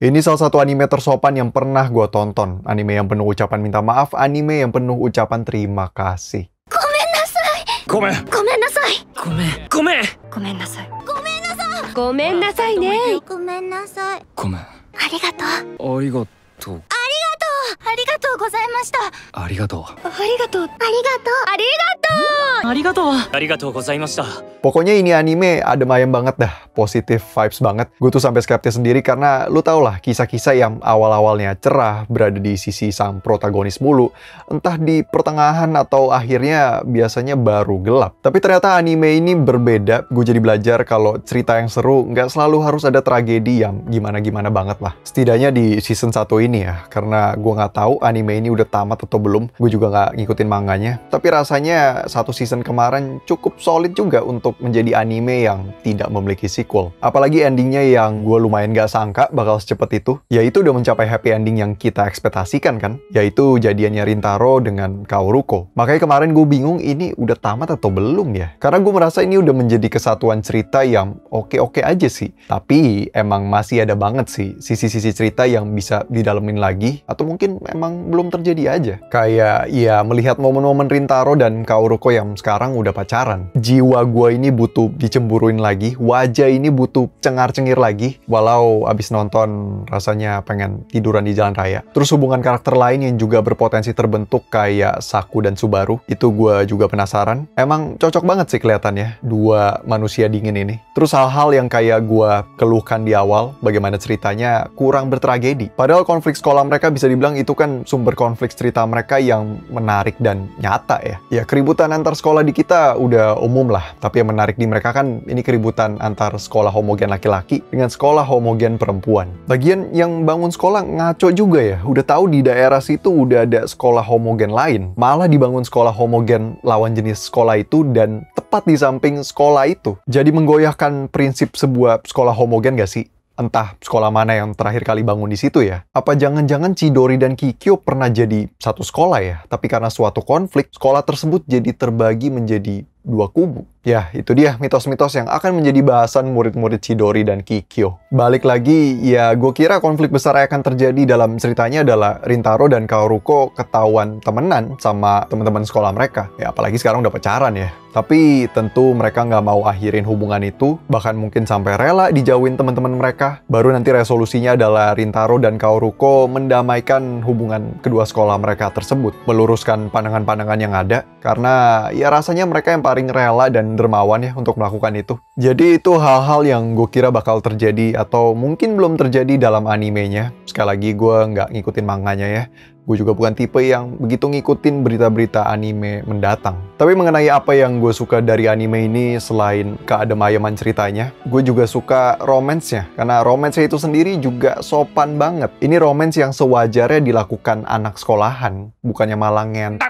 Ini salah satu anime tersopan yang pernah gue tonton. Anime yang penuh ucapan minta maaf, anime yang penuh ucapan terima kasih. Komen. Pokoknya ini anime adem ayem banget dah, positif vibes banget. Gue tuh sampai skeptis sendiri karena lu tau lah kisah-kisah yang awal-awalnya cerah berada di sisi sang protagonis mulu, entah di pertengahan atau akhirnya biasanya baru gelap. Tapi ternyata anime ini berbeda. Gue jadi belajar kalau cerita yang seru nggak selalu harus ada tragedi yang gimana-gimana banget lah. Setidaknya di season 1 ini ya, karena gue nggak tahu anime ini udah tamat atau belum. Gue juga nggak ngikutin manganya. Tapi rasanya satu season kemarin cukup solid juga untuk menjadi anime yang tidak memiliki sequel. Apalagi endingnya yang gue lumayan gak sangka bakal secepat itu. Yaitu udah mencapai happy ending yang kita ekspektasikan kan. Yaitu jadiannya Rintaro dengan Kaoruko. Makanya kemarin gue bingung ini udah tamat atau belum ya. Karena gue merasa ini udah menjadi kesatuan cerita yang oke-oke aja sih. Tapi emang masih ada banget sih sisi-sisi cerita yang bisa didalemin lagi. Atau mungkin emang belum terjadi aja. Kayak ya melihat momen-momen Rintaro dan Kaoruko yang sekarang udah pacaran. Jiwa gue ini butuh dicemburuin lagi, wajah ini butuh cengar-cengir lagi, walau abis nonton rasanya pengen tiduran di jalan raya. Terus hubungan karakter lain yang juga berpotensi terbentuk kayak Saku dan Subaru, itu gue juga penasaran. Emang cocok banget sih kelihatannya, dua manusia dingin ini. Terus hal-hal yang kayak gue keluhkan di awal, bagaimana ceritanya kurang bertragedi. Padahal konflik sekolah mereka bisa dibilang itu kan sumber konflik cerita mereka yang menarik dan nyata ya. Ya keributan antar sekolah di kita udah umum lah, tapi yang menarik di mereka kan ini keributan antar sekolah homogen laki-laki dengan sekolah homogen perempuan. Bagian yang bangun sekolah ngaco juga ya, udah tahu di daerah situ udah ada sekolah homogen lain, malah dibangun sekolah homogen lawan jenis sekolah itu dan tepat di samping sekolah itu. Jadi menggoyahkan prinsip sebuah sekolah homogen gak sih? Entah sekolah mana yang terakhir kali bangun di situ ya. Apa jangan-jangan Chidori dan Kikyo pernah jadi satu sekolah ya? Tapi karena suatu konflik, sekolah tersebut jadi terbagi menjadi dua kubu. Ya, itu dia mitos-mitos yang akan menjadi bahasan murid-murid Chidori dan Kikyo. Balik lagi, ya gue kira konflik besar yang akan terjadi dalam ceritanya adalah Rintaro dan Kaoruko ketahuan temenan sama teman-teman sekolah mereka. Ya, apalagi sekarang udah pacaran ya. Tapi tentu mereka nggak mau akhirin hubungan itu, bahkan mungkin sampai rela dijauhin teman-teman mereka. Baru nanti resolusinya adalah Rintaro dan Kaoruko mendamaikan hubungan kedua sekolah mereka tersebut. Meluruskan pandangan-pandangan yang ada, karena ya rasanya mereka yang paling rela dan dermawan ya untuk melakukan itu. Jadi itu hal-hal yang gue kira bakal terjadi atau mungkin belum terjadi dalam animenya. Sekali lagi gue nggak ngikutin manganya ya. Gue juga bukan tipe yang begitu ngikutin berita-berita anime mendatang. Tapi mengenai apa yang gue suka dari anime ini selain keadem-ayeman ceritanya, gue juga suka romance-nya. Karena romance-nya itu sendiri juga sopan banget. Ini romance yang sewajarnya dilakukan anak sekolahan, bukannya malah ngentot.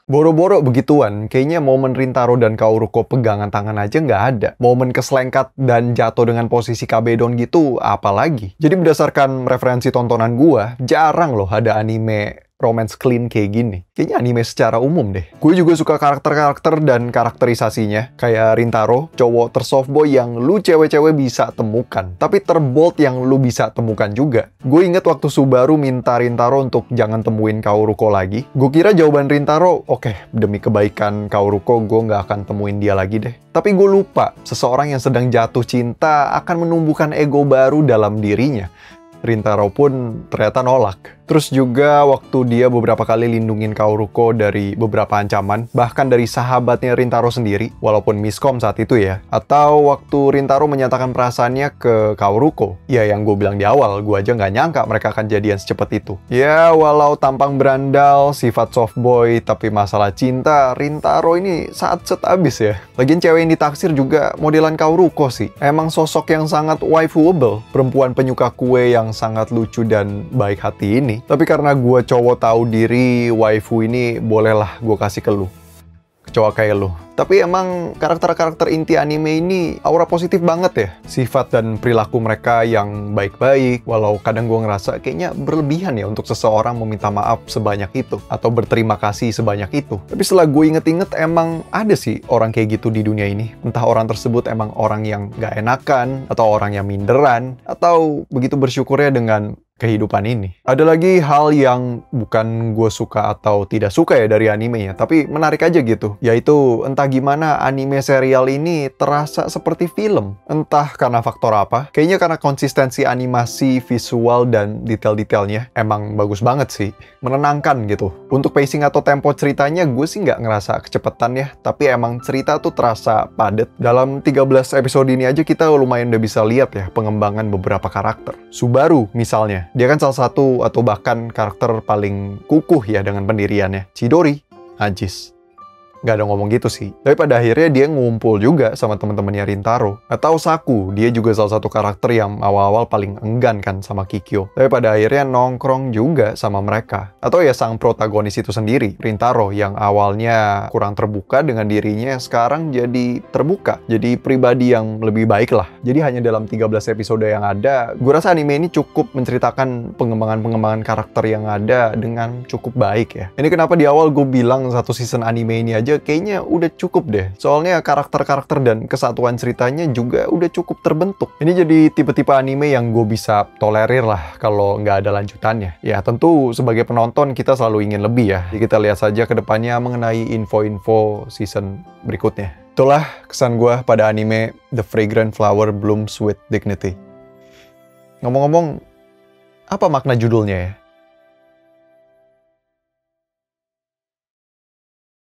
Boro-boro begituan, kayaknya momen Rintaro dan Kaoruko pegangan tangan aja nggak ada. Momen keselengkat dan jatuh dengan posisi kabedon gitu, apalagi. Jadi berdasarkan referensi tontonan gua, jarang loh ada anime romance clean kayak gini. Kayaknya anime secara umum deh. Gue juga suka karakter-karakter dan karakterisasinya. Kayak Rintaro, cowok tersoftboy yang lu cewek-cewek bisa temukan. Tapi terbold yang lu bisa temukan juga. Gue inget waktu Subaru minta Rintaro untuk jangan temuin Kaoruko lagi. Gue kira jawaban Rintaro, oke, demi kebaikan Kaoruko, gue nggak akan temuin dia lagi deh. Tapi gue lupa, seseorang yang sedang jatuh cinta akan menumbuhkan ego baru dalam dirinya. Rintaro pun ternyata nolak. Terus juga waktu dia beberapa kali lindungin Kaoruko dari beberapa ancaman, bahkan dari sahabatnya Rintaro sendiri, walaupun miskom saat itu ya. Atau waktu Rintaro menyatakan perasaannya ke Kaoruko. Ya yang gue bilang di awal, gue aja nggak nyangka mereka akan jadian secepat itu. Ya walau tampang berandal, sifat softboy, tapi masalah cinta, Rintaro ini set abis ya. Lagian cewek yang ditaksir juga modelan Kaoruko sih. Emang sosok yang sangat waifuable, perempuan penyuka kue yang sangat lucu dan baik hati ini. Tapi karena gue cowok tahu diri, waifu ini bolehlah gue kasih ke lu. kecoa kayak lu. Tapi emang karakter-karakter inti anime ini aura positif banget ya. Sifat dan perilaku mereka yang baik-baik, walau kadang gue ngerasa kayaknya berlebihan ya untuk seseorang meminta maaf sebanyak itu, atau berterima kasih sebanyak itu. Tapi setelah gue inget-inget, emang ada sih orang kayak gitu di dunia ini. Entah orang tersebut emang orang yang gak enakan, atau orang yang minderan, atau begitu bersyukurnya dengan kehidupan ini. Ada lagi hal yang bukan gue suka atau tidak suka ya dari animenya, tapi menarik aja gitu. Yaitu entah gimana anime serial ini terasa seperti film. Entah karena faktor apa. Kayaknya karena konsistensi animasi, visual, dan detail-detailnya emang bagus banget sih. Menenangkan gitu. Untuk pacing atau tempo ceritanya gue sih nggak ngerasa kecepatan ya. Tapi emang cerita tuh terasa padat. Dalam 13 episode ini aja kita lumayan udah bisa lihat ya pengembangan beberapa karakter. Subaru misalnya. Dia kan salah satu atau bahkan karakter paling kukuh ya dengan pendiriannya. Chidori, najis. Nggak ada ngomong gitu sih. Tapi pada akhirnya dia ngumpul juga sama teman-temannya Rintaro. Atau Saku, dia juga salah satu karakter yang awal-awal paling enggan kan sama Kikyo. Tapi pada akhirnya nongkrong juga sama mereka. Atau ya sang protagonis itu sendiri, Rintaro, yang awalnya kurang terbuka dengan dirinya, sekarang jadi terbuka. Jadi pribadi yang lebih baik lah. Jadi hanya dalam 13 episode yang ada, gue rasa anime ini cukup menceritakan pengembangan-pengembangan karakter yang ada dengan cukup baik ya. Ini kenapa di awal gue bilang satu season anime ini aja kayaknya udah cukup deh. Soalnya karakter-karakter dan kesatuan ceritanya juga udah cukup terbentuk. Ini jadi tipe-tipe anime yang gue bisa tolerir lah kalau nggak ada lanjutannya. Ya tentu sebagai penonton kita selalu ingin lebih ya. Jadi kita lihat saja ke depannya mengenai info-info season berikutnya. Itulah kesan gue pada anime The Fragrant Flower Blooms with Dignity. Ngomong-ngomong, apa makna judulnya ya?